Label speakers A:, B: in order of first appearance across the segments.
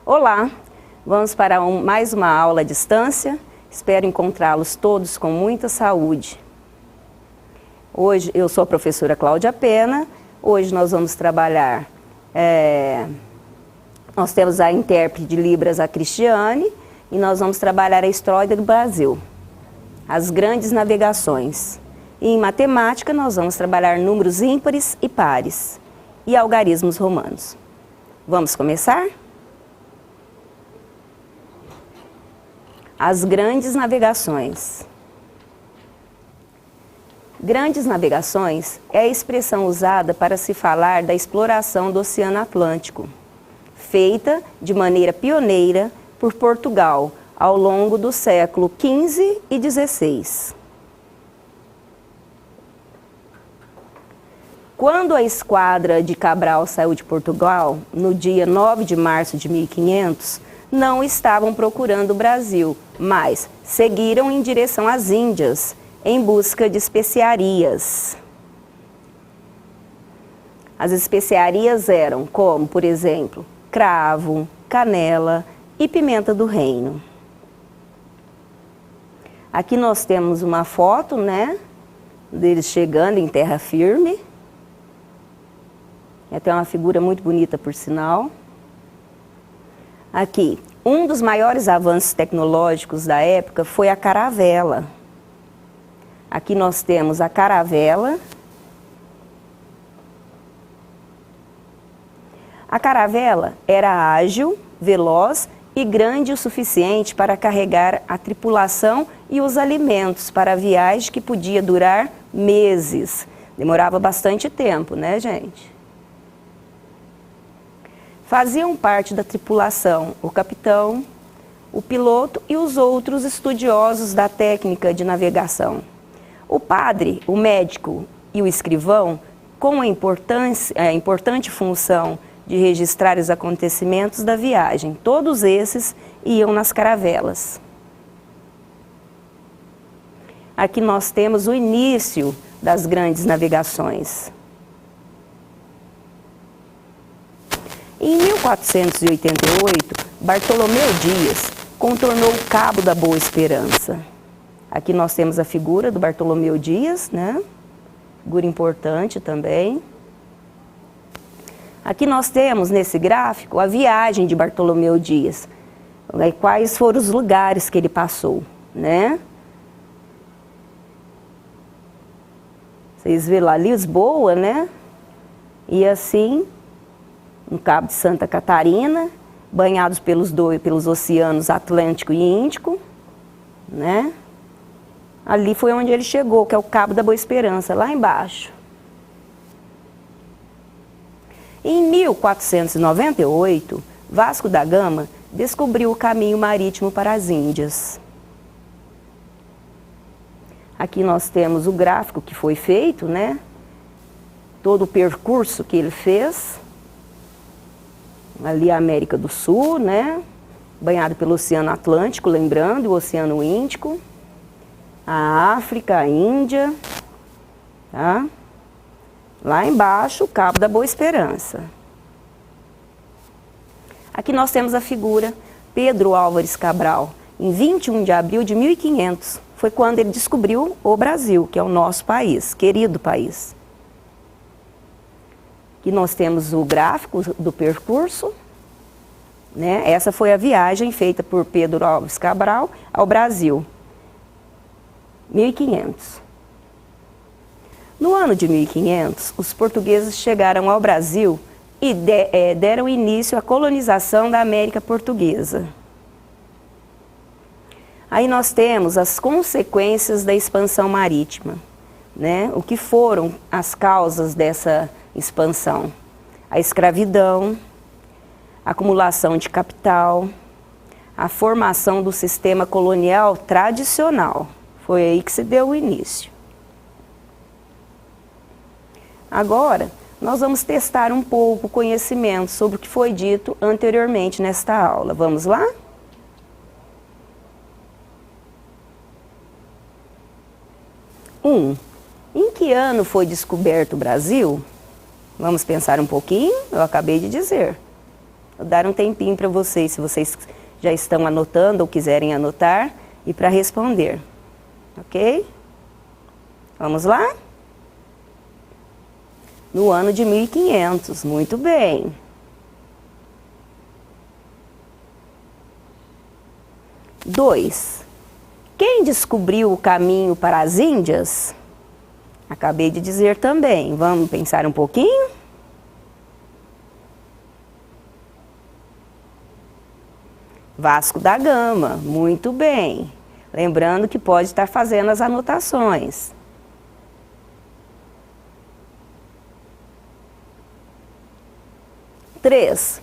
A: Olá, vamos para mais uma aula à distância. Espero encontrá-los todos com muita saúde. Hoje eu sou a professora Cláudia Pena. Hoje nós vamos trabalhar, nós temos a intérprete de Libras, a Cristiane, e nós vamos trabalhar a história do Brasil, as grandes navegações. E em matemática nós vamos trabalhar números ímpares e pares e algarismos romanos. Vamos começar? As grandes navegações. Grandes navegações é a expressão usada para se falar da exploração do Oceano Atlântico, feita de maneira pioneira por Portugal ao longo do século XV e XVI. Quando a esquadra de Cabral saiu de Portugal, no dia 9 de março de 1500, não estavam procurando o Brasil, mas seguiram em direção às Índias, em busca de especiarias. As especiarias eram como, por exemplo, cravo, canela e pimenta do reino. Aqui nós temos uma foto, né, deles chegando em terra firme. É até uma figura muito bonita, por sinal. Aqui, um dos maiores avanços tecnológicos da época foi a caravela. Aqui nós temos a caravela. A caravela era ágil, veloz e grande o suficiente para carregar a tripulação e os alimentos para a viagem que podia durar meses. Demorava bastante tempo, né, gente? Faziam parte da tripulação o capitão, o piloto e os outros estudiosos da técnica de navegação. O padre, o médico e o escrivão, com a importante função de registrar os acontecimentos da viagem, todos esses iam nas caravelas. Aqui nós temos o início das grandes navegações. Em 1488, Bartolomeu Dias contornou o Cabo da Boa Esperança. Aqui nós temos a figura do Bartolomeu Dias, né? Figura importante também. Aqui nós temos, nesse gráfico, a viagem de Bartolomeu Dias. Quais foram os lugares que ele passou, né? Vocês vêem lá, Lisboa, né? E assim, no Cabo de Santa Catarina, banhados pelos oceanos Atlântico e Índico, né? Ali foi onde ele chegou, que é o Cabo da Boa Esperança, lá embaixo. Em 1498, Vasco da Gama descobriu o caminho marítimo para as Índias. Aqui nós temos o gráfico que foi feito, né? Todo o percurso que ele fez. Ali a América do Sul, né? Banhado pelo Oceano Atlântico, lembrando, o Oceano Índico. A África, a Índia, tá? Lá embaixo, o Cabo da Boa Esperança. Aqui nós temos a figura Pedro Álvares Cabral, em 21 de abril de 1500. Foi quando ele descobriu o Brasil, que é o nosso país, querido país. Aqui nós temos o gráfico do percurso, né? Essa foi a viagem feita por Pedro Álvares Cabral ao Brasil. 1500. No ano de 1500, os portugueses chegaram ao Brasil e deram início à colonização da América Portuguesa. Aí nós temos as consequências da expansão marítima, né? O que foram as causas dessa expansão? A escravidão, a acumulação de capital, a formação do sistema colonial tradicional. Foi aí que se deu o início. Agora, nós vamos testar um pouco o conhecimento sobre o que foi dito anteriormente nesta aula. Vamos lá? Em que ano foi descoberto o Brasil? Vamos pensar um pouquinho, eu acabei de dizer. Vou dar um tempinho para vocês, se vocês já estão anotando ou quiserem anotar, e para responder. Ok? Vamos lá? No ano de 1500, muito bem. 2. Quem descobriu o caminho para as Índias? Acabei de dizer também. Vamos pensar um pouquinho? Vasco da Gama, muito bem. Lembrando que pode estar fazendo as anotações. Três.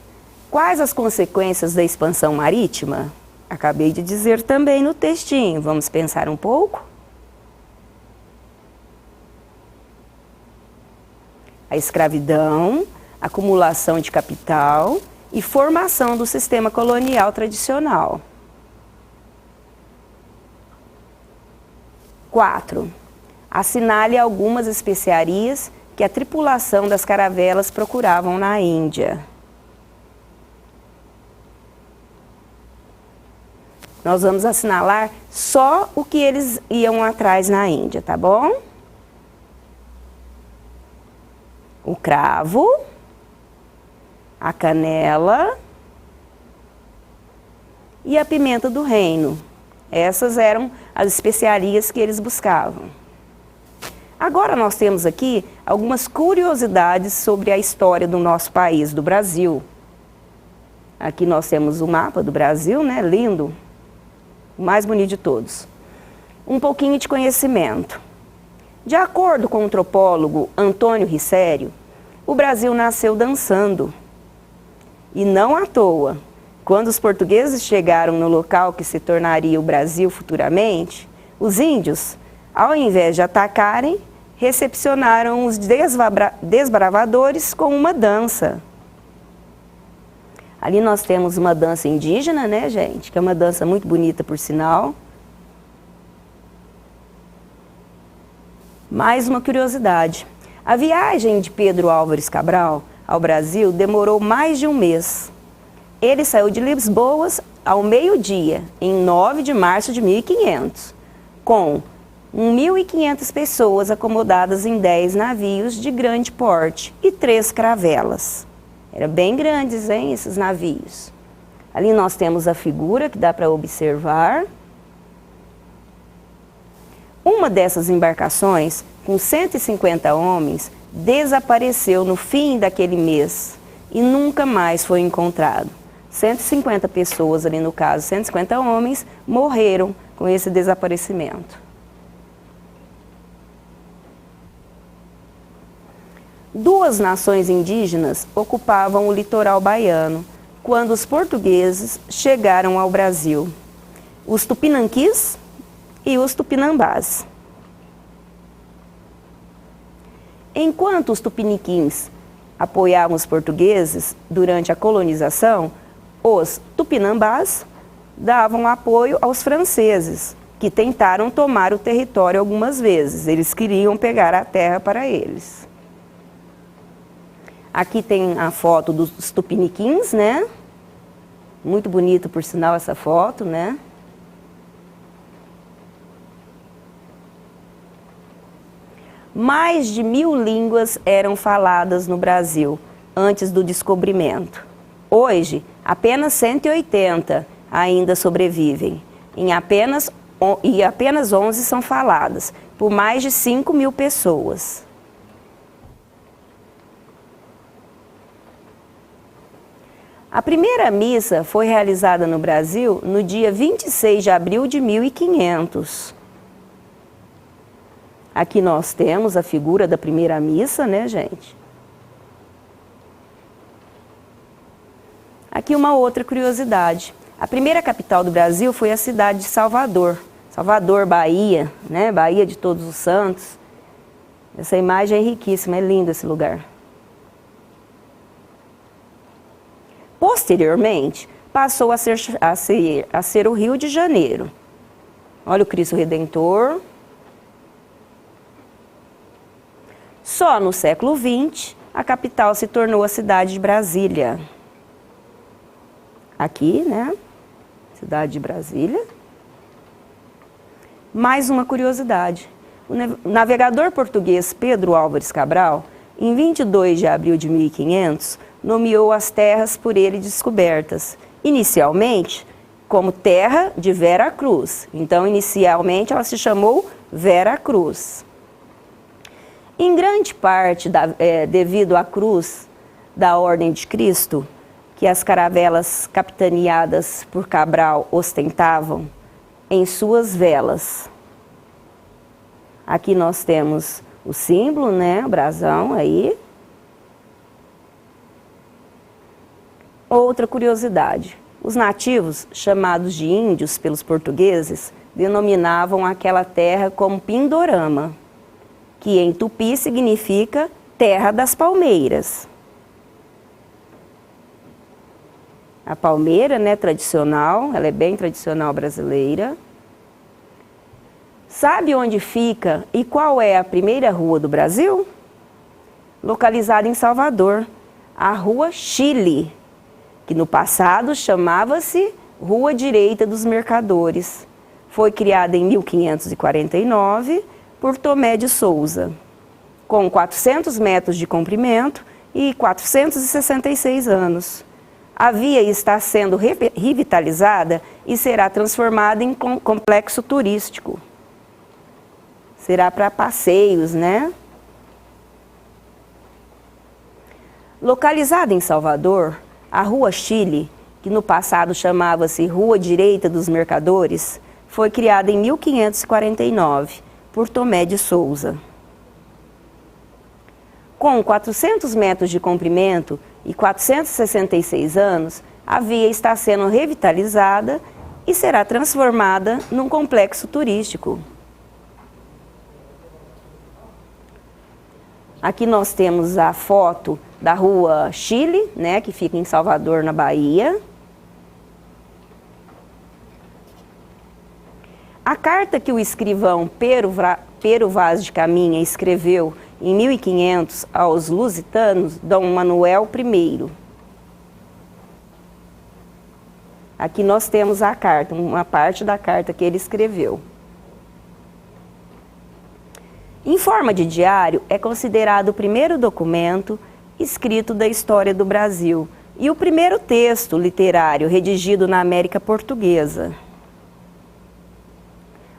A: Quais as consequências da expansão marítima? Acabei de dizer também no textinho. Vamos pensar um pouco? A escravidão, acumulação de capital e formação do sistema colonial tradicional. 4. Assinale algumas especiarias que a tripulação das caravelas procuravam na Índia. Nós vamos assinalar só o que eles iam atrás na Índia, tá bom? O cravo, a canela e a pimenta do reino. Essas eram as especiarias que eles buscavam. Agora nós temos aqui algumas curiosidades sobre a história do nosso país, do Brasil. Aqui nós temos o mapa do Brasil, né? Lindo. O mais bonito de todos. Um pouquinho de conhecimento. De acordo com o antropólogo Antônio Rissério, o Brasil nasceu dançando. E não à toa. Quando os portugueses chegaram no local que se tornaria o Brasil futuramente, os índios, ao invés de atacarem, recepcionaram os desbravadores com uma dança. Ali nós temos uma dança indígena, né, gente? Que é uma dança muito bonita, por sinal. Mais uma curiosidade. A viagem de Pedro Álvares Cabral ao Brasil demorou mais de um mês. Ele saiu de Lisboa ao meio-dia, em 9 de março de 1500, com 1.500 pessoas acomodadas em 10 navios de grande porte e 3 caravelas. Eram bem grandes, hein, esses navios. Ali nós temos a figura que dá para observar. Uma dessas embarcações, com 150 homens, desapareceu no fim daquele mês e nunca mais foi encontrado. 150 pessoas ali no caso, 150 homens, morreram com esse desaparecimento. Duas nações indígenas ocupavam o litoral baiano quando os portugueses chegaram ao Brasil: os tupinanquis e os tupinambás. Enquanto os tupiniquins apoiavam os portugueses durante a colonização, os tupinambás davam apoio aos franceses, que tentaram tomar o território algumas vezes. Eles queriam pegar a terra para eles. Aqui tem a foto dos tupiniquins, né? Muito bonita, por sinal, essa foto, né? Mais de 1000 línguas eram faladas no Brasil antes do descobrimento. Hoje, apenas 180 ainda sobrevivem, e apenas 11 são faladas, por mais de 5.000 pessoas. A primeira missa foi realizada no Brasil no dia 26 de abril de 1500. Aqui nós temos a figura da primeira missa, né, gente? Aqui uma outra curiosidade. A primeira capital do Brasil foi a cidade de Salvador. Salvador, Bahia, né? Bahia de Todos os Santos. Essa imagem é riquíssima, é lindo esse lugar. Posteriormente, passou a ser o Rio de Janeiro. Olha o Cristo Redentor. Só no século XX, a capital se tornou a cidade de Brasília. aqui, né? Cidade de Brasília. Mais uma curiosidade. O navegador português Pedro Álvares Cabral, em 22 de abril de 1500, nomeou as terras por ele descobertas, inicialmente como Terra de Vera Cruz. Então, inicialmente, ela se chamou Vera Cruz. Em grande parte, devido à cruz da Ordem de Cristo, que as caravelas capitaneadas por Cabral ostentavam em suas velas. Aqui nós temos o símbolo, né, o brasão aí. Outra curiosidade, os nativos, chamados de índios pelos portugueses, denominavam aquela terra como Pindorama, que em tupi significa terra das palmeiras. A palmeira, né, tradicional, ela é bem tradicional brasileira. Sabe onde fica e qual é a primeira rua do Brasil? Localizada em Salvador, a Rua Chile, que no passado chamava-se Rua Direita dos Mercadores. Foi criada em 1549 por Tomé de Souza, com 400 metros de comprimento e 466 anos. A via está sendo revitalizada e será transformada em complexo turístico. Será para passeios, né? Localizada em Salvador, a Rua Chile, que no passado chamava-se Rua Direita dos Mercadores, foi criada em 1549 por Tomé de Souza. Com 400 metros de comprimento e 466 anos, a via está sendo revitalizada e será transformada num complexo turístico. Aqui nós temos a foto da Rua Chile, né, que fica em Salvador, na Bahia. A carta que o escrivão Pero Vaz de Caminha escreveu em 1500 aos lusitanos, Dom Manuel I. Aqui nós temos a carta, uma parte da carta que ele escreveu. Em forma de diário, é considerado o primeiro documento escrito da história do Brasil e o primeiro texto literário redigido na América Portuguesa.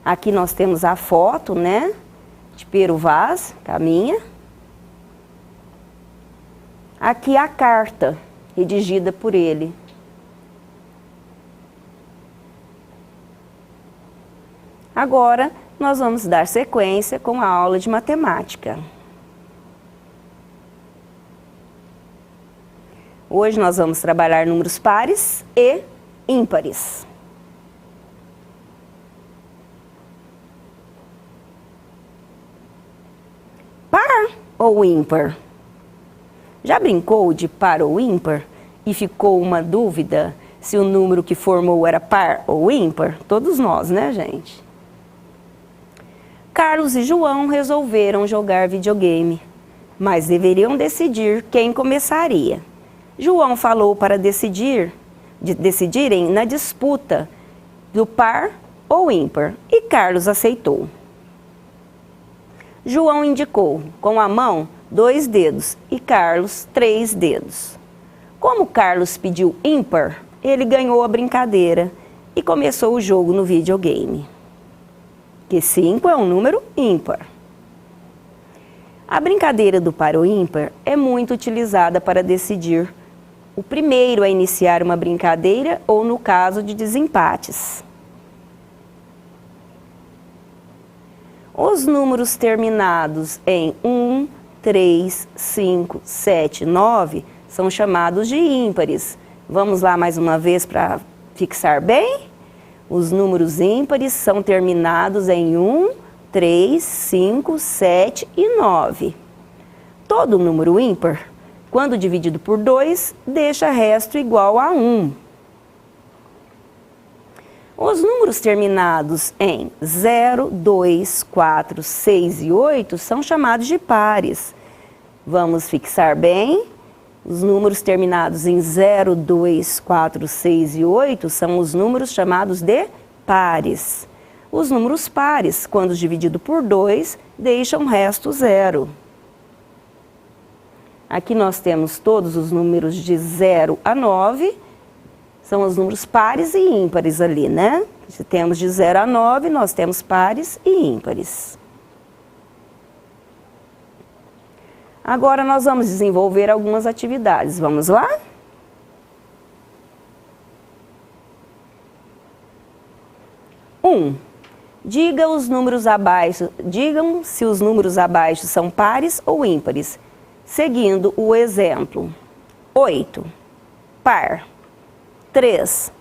A: Aqui nós temos a foto, né, de Pero Vaz Caminha. Aqui a carta redigida por ele. Agora, nós vamos dar sequência com a aula de matemática. Hoje nós vamos trabalhar números pares e ímpares. Par ou ímpar? Já brincou de par ou ímpar e ficou uma dúvida se o número que formou era par ou ímpar? Todos nós, né, gente? Carlos e João resolveram jogar videogame, mas deveriam decidir quem começaria. João falou para decidirem na disputa do par ou ímpar, e Carlos aceitou. João indicou com a mão 2 dedos e Carlos 3 dedos. Como Carlos pediu ímpar, ele ganhou a brincadeira e começou o jogo no videogame. Que 5 é um número ímpar. A brincadeira do par ou ímpar é muito utilizada para decidir o primeiro a iniciar uma brincadeira ou no caso de desempates. Os números terminados em 1, 3, 5, 7, 9 são chamados de ímpares. Vamos lá mais uma vez para fixar bem? Os números ímpares são terminados em 1, 3, 5, 7 e 9. Todo número ímpar, quando dividido por 2, deixa resto igual a 1. Os números terminados em 0, 2, 4, 6 e 8 são chamados de pares. Vamos fixar bem. Os números terminados em 0, 2, 4, 6 e 8 são os números chamados de pares. Os números pares, quando dividido por 2, deixam o resto 0. Aqui nós temos todos os números de 0 a 9, são os números pares e ímpares ali, né? Se temos de 0 a 9, nós temos pares e ímpares. Agora nós vamos desenvolver algumas atividades. Vamos lá? Digam se os números abaixo são pares ou ímpares, seguindo o exemplo. 8, par. 3,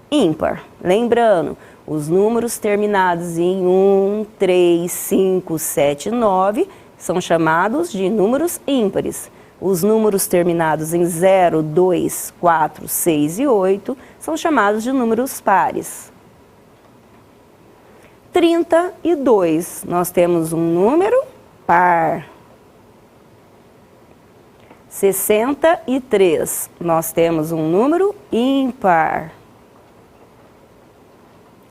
A: ímpar. Lembrando, os números terminados em 1, 3, 5, 7, 9 são chamados de números ímpares. Os números terminados em 0, 2, 4, 6 e 8 são chamados de números pares. 32, nós temos um número par. 63, nós temos um número ímpar.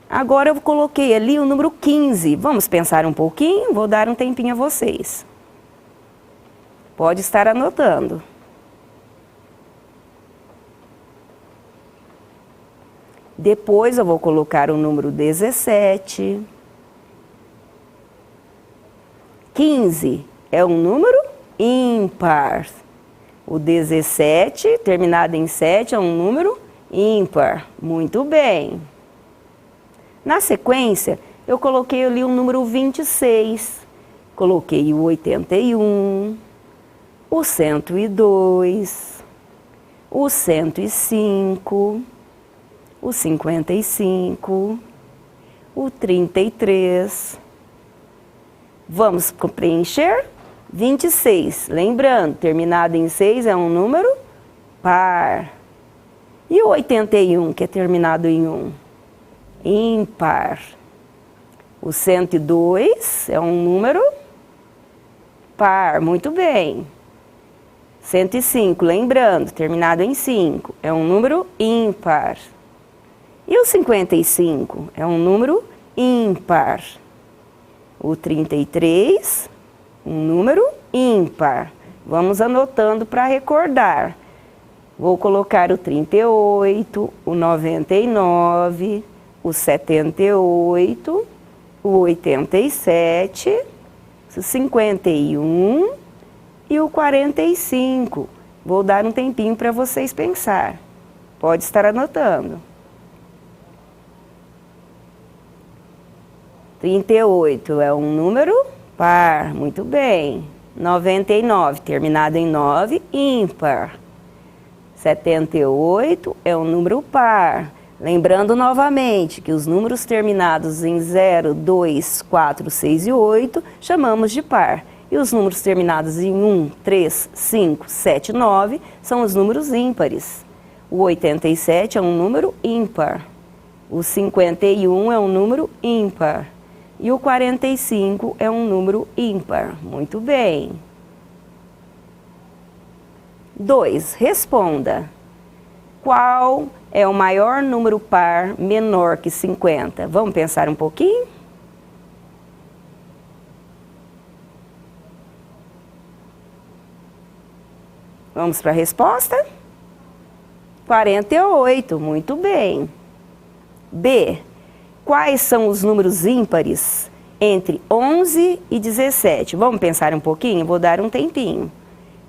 A: Agora eu coloquei ali o número 15. Vamos pensar um pouquinho? Vou dar um tempinho a vocês. Pode estar anotando. Depois eu vou colocar o número 17. 15 é um número ímpar. O 17, terminado em 7, é um número ímpar. Muito bem. Na sequência, eu coloquei ali o número 26. Coloquei o 81, o 102, o 105, o 55, o 33. Vamos preencher? 26, lembrando, terminado em 6 é um número par. E o 81, que é terminado em 1? Ímpar. O 102 é um número par, muito bem. 105, lembrando, terminado em 5, é um número ímpar. E o 55 é um número ímpar. O 33, um número ímpar. Vamos anotando para recordar. Vou colocar o 38, o 99, o 78, o 87, o 51 e o 45. Vou dar um tempinho para vocês pensar. Pode estar anotando. 38 é um número par, muito bem. 99, terminado em 9, ímpar. 78 é um número par. Lembrando novamente que os números terminados em 0, 2, 4, 6 e 8 chamamos de par. E os números terminados em 1, 3, 5, 7 e 9 são os números ímpares. O 87 é um número ímpar. O 51 é um número ímpar. E o 45 é um número ímpar. Muito bem. 2. Responda. Qual é o maior número par menor que 50? Vamos pensar um pouquinho? Vamos para a resposta? 48. Muito bem. B. Quais são os números ímpares entre 11 e 17? Vamos pensar um pouquinho? Vou dar um tempinho.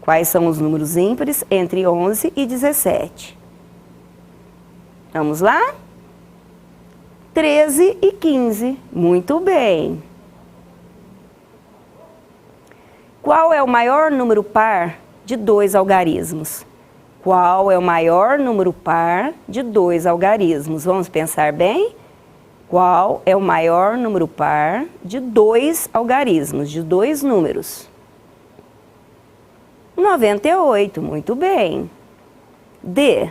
A: Quais são os números ímpares entre 11 e 17? Vamos lá? 13 e 15. Muito bem. Qual é o maior número par de 2 algarismos? Qual é o maior número par de 2 algarismos? Vamos pensar bem? Qual é o maior número par de 2 algarismos, de 2 números? 98, muito bem. D.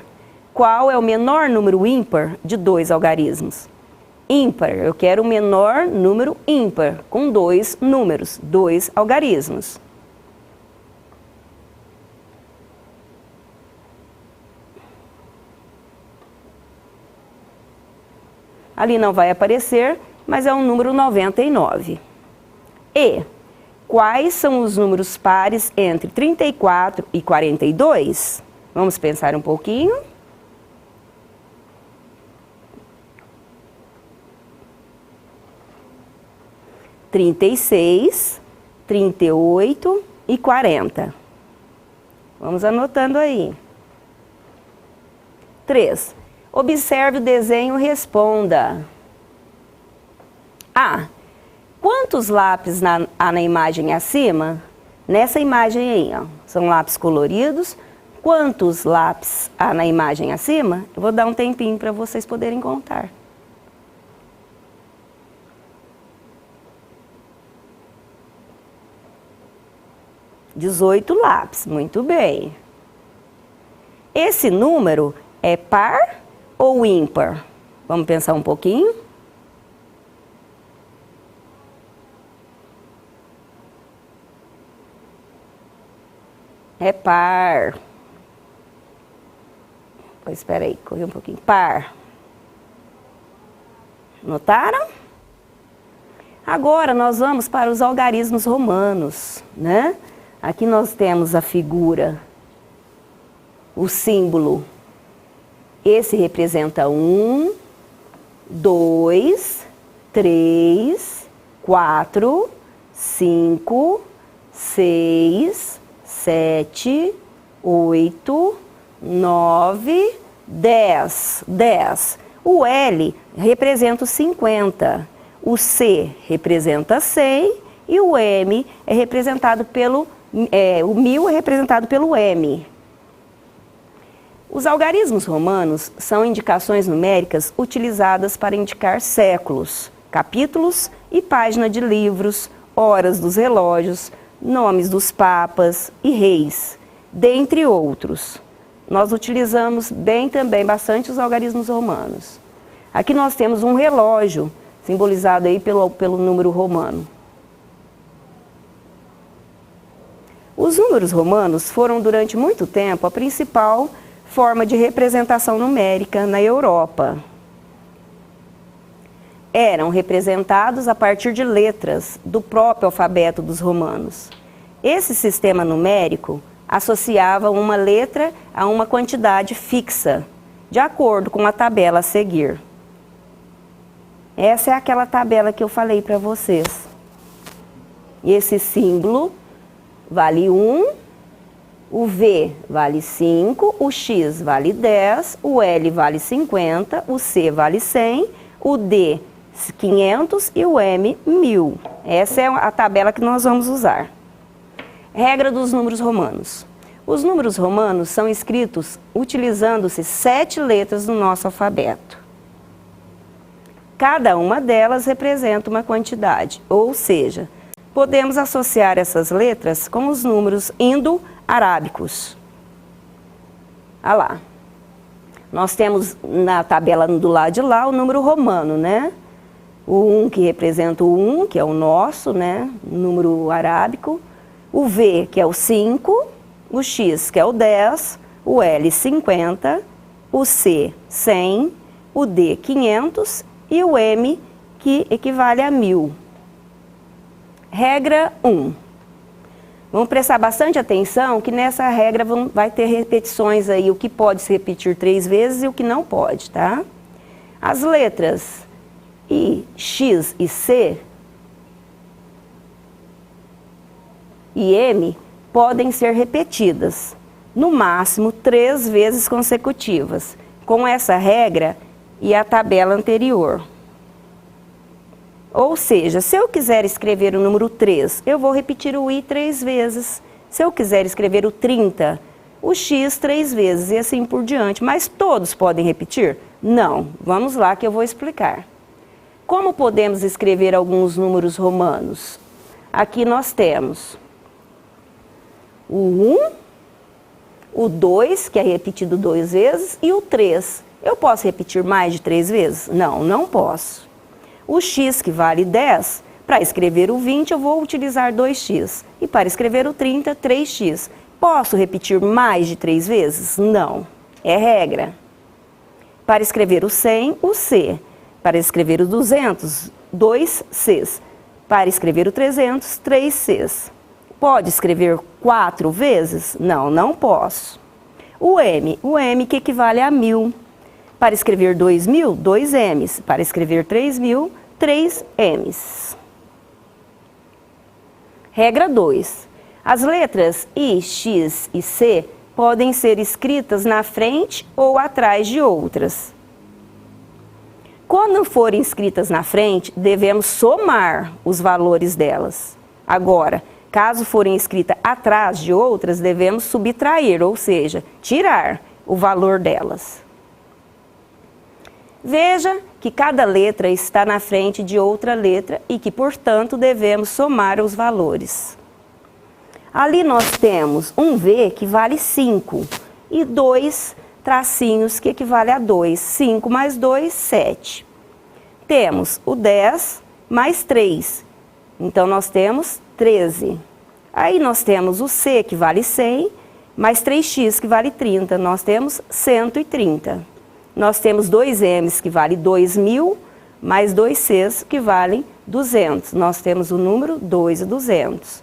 A: Qual é o menor número ímpar de 2 algarismos? Ímpar, eu quero o menor número ímpar, com 2 números, 2 algarismos. Ali não vai aparecer, mas é o número 99. E quais são os números pares entre 34 e 42? Vamos pensar um pouquinho. – 36, 38 e 40. Vamos anotando aí. 3. Observe o desenho e responda. A. Quantos lápis há na imagem acima? Nessa imagem aí, ó, são lápis coloridos. Quantos lápis há na imagem acima? Eu vou dar um tempinho para vocês poderem contar. (18 lápis, muito bem. Esse número é par ou ímpar? Vamos pensar um pouquinho. É par. Pois espera aí, corri um pouquinho. Par. Notaram? Agora nós vamos para os algarismos romanos, né? Aqui nós temos a figura, o símbolo. Esse representa 1, 2, 3, 4, 5, 6, 7, 8, 9, 10. 10. O L representa o 50, o C representa 100 e o M é representado pelo, o 1000 é representado pelo M. Os algarismos romanos são indicações numéricas utilizadas para indicar séculos, capítulos e página de livros, horas dos relógios, nomes dos papas e reis, dentre outros. Nós utilizamos também bastante os algarismos romanos. Aqui nós temos um relógio, simbolizado aí pelo número romano. Os números romanos foram durante muito tempo a principal forma de representação numérica na Europa. Eram representados a partir de letras do próprio alfabeto dos romanos. Esse sistema numérico associava uma letra a uma quantidade fixa, de acordo com a tabela a seguir. Essa é aquela tabela que eu falei para vocês. E esse símbolo vale 1, o V vale 5, o X vale 10, o L vale 50, o C vale 100, o D 500 e o M 1000. Essa é a tabela que nós vamos usar. Regra dos números romanos. Os números romanos são escritos utilizando-se 7 letras do nosso alfabeto. Cada uma delas representa uma quantidade, ou seja, podemos associar essas letras com os números indo-arábicos. Olha lá. Nós temos na tabela do lado de lá o número romano, né? O 1 que representa o 1, que é o nosso, né? Número arábico. O V, que é o 5. O X, que é o 10. O L, 50. O C, 100. O D, 500. E o M, que equivale a 1000. Regra 1. Vamos prestar bastante atenção que nessa regra vai ter repetições aí, o que pode se repetir 3 vezes e o que não pode, tá? As letras I, X e C e M podem ser repetidas, no máximo 3 vezes consecutivas, com essa regra e a tabela anterior. Ou seja, se eu quiser escrever o número 3, eu vou repetir o I 3 vezes. Se eu quiser escrever o 30, o X 3 vezes e assim por diante. Mas todos podem repetir? Não. Vamos lá que eu vou explicar. Como podemos escrever alguns números romanos? Aqui nós temos o 1, o 2, que é repetido 2 vezes, e o 3. Eu posso repetir mais de 3 vezes? Não, não posso. O X, que vale 10, para escrever o 20 eu vou utilizar 2x. E para escrever o 30, 3x. Posso repetir mais de 3 vezes? Não. É regra. Para escrever o 100, o C. Para escrever o 200, 2 Cs. Para escrever o 300, 3 Cs. Pode escrever 4 vezes? Não, não posso. O M que equivale a 1000. Para escrever 2000, 2 Ms. Para escrever 3000, 3 Ms. Regra 2. As letras I, X e C podem ser escritas na frente ou atrás de outras. Quando forem escritas na frente, devemos somar os valores delas. Agora, caso forem escritas atrás de outras, devemos subtrair, ou seja, tirar o valor delas. Veja que cada letra está na frente de outra letra e que, portanto, devemos somar os valores. Ali nós temos um V que vale 5 e 2 tracinhos que equivale a 2. 5 mais 2, 7. Temos o 10 mais 3. Então, nós temos 13. Aí nós temos o C que vale 100 mais 3x que vale 30. Nós temos 130. Nós temos 2 M's que vale 2000 mais 2 C's que valem 200. Nós temos o número 2.200.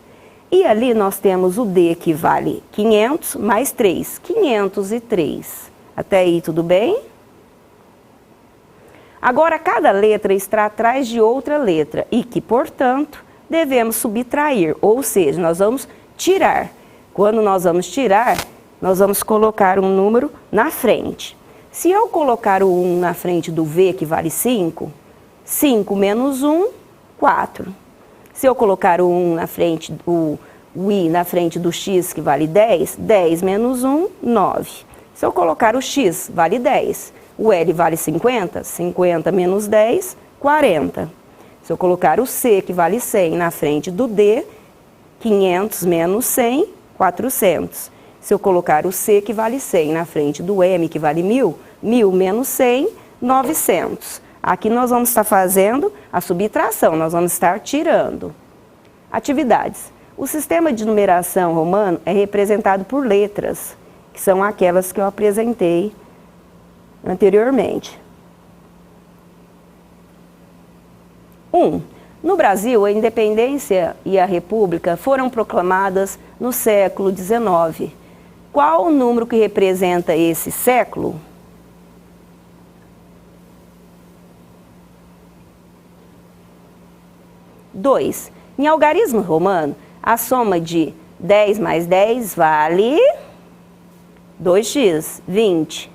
A: E ali nós temos o D que vale 500 mais 3, 503. Até aí tudo bem? Agora cada letra está atrás de outra letra e que, portanto, devemos subtrair, ou seja, nós vamos tirar. Quando nós vamos tirar, nós vamos colocar um número na frente. Se eu colocar o 1 na frente do V que vale 5, 5 menos 1, 4. Se eu colocar o 1 na frente, o I na frente do X, que vale 10, 10 menos 1, 9. Se eu colocar o X, vale 10. O L vale 50, 50 menos 10, 40. Se eu colocar o C, que vale 100, na frente do D, 500 menos 100, 400. Se eu colocar o C, que vale 100, na frente do M, que vale 1000, 1000 menos 100, 900. Aqui nós vamos estar fazendo a subtração, nós vamos estar tirando. Atividades. O sistema de numeração romano é representado por letras, que são aquelas que eu apresentei anteriormente. 1. No Brasil, a independência e a república foram proclamadas no século XIX. Qual o número que representa esse século? 2. Em algarismo romano, a soma de 10 mais 10 vale 2x, 20.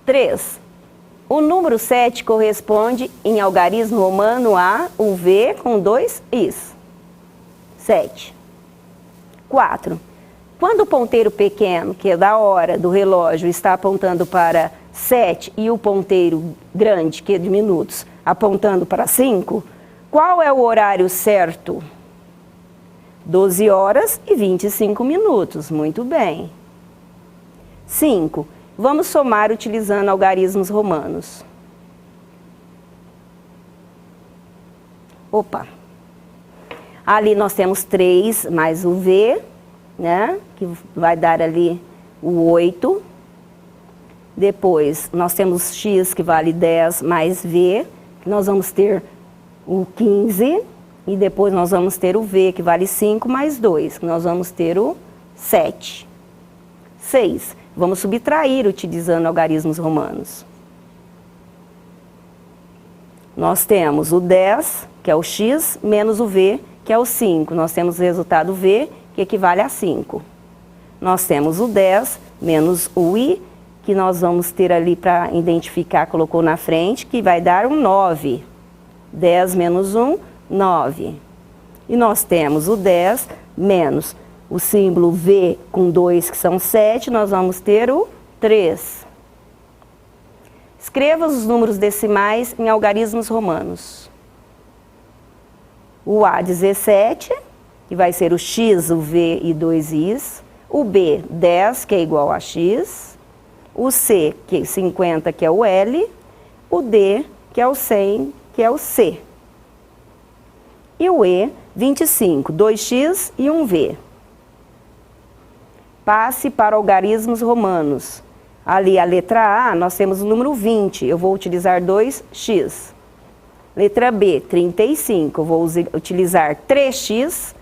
A: 3. O número 7 corresponde em algarismo romano a o V com 2 is. 7. 4. Quando o ponteiro pequeno, que é da hora do relógio, está apontando para 7 e o ponteiro grande, que é de minutos, apontando para 5, qual é o horário certo? 12 horas e 25 minutos. Muito bem. 5. Vamos somar utilizando algarismos romanos. Opa! Ali nós temos 3 mais o V, né? Que vai dar ali o 8. Depois nós temos X que vale 10 mais V, que nós vamos ter o 15. E depois nós vamos ter o V que vale 5 mais 2, que nós vamos ter o 7. 6. Vamos subtrair utilizando algarismos romanos. Nós temos o 10, que é o X, menos o V, que é o 5. Nós temos o resultado V, que equivale a 5. Nós temos o 10 menos o I, que nós vamos ter ali para identificar, colocou na frente, que vai dar um 9. 10 menos 1, 9. E nós temos o 10 menos o símbolo V com 2, que são 7, nós vamos ter o 3. Escreva os números decimais em algarismos romanos. O A, 17, que vai ser o X, o V e 2 Is. O B, 10, que é igual a X. O C, que é 50, que é o L. O D, que é o 100, que é o C. E o E, 25, 2x e 1v. Passe para algarismos romanos. Ali a letra A, nós temos o número 20, eu vou utilizar 2x. Letra B, 35, eu vou utilizar 3x,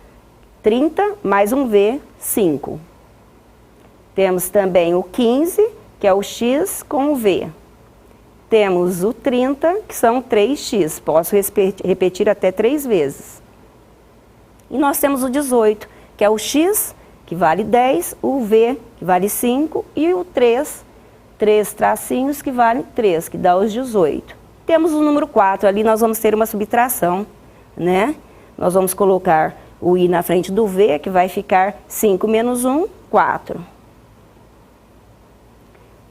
A: 30 mais um V, 5. Temos também o 15, que é o x com o V. Temos o 30, que são 3x, posso repetir até 3 vezes. E nós temos o 18, que é o x, que vale 10, o V, que vale 5, e o 3 tracinhos, que vale 3, que dá os 18. Temos o número 4, ali nós vamos ter uma subtração, né? Nós vamos colocar o I na frente do V, que vai ficar 5 menos 1, 4.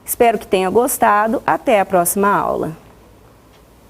A: Espero que tenha gostado. Até a próxima aula.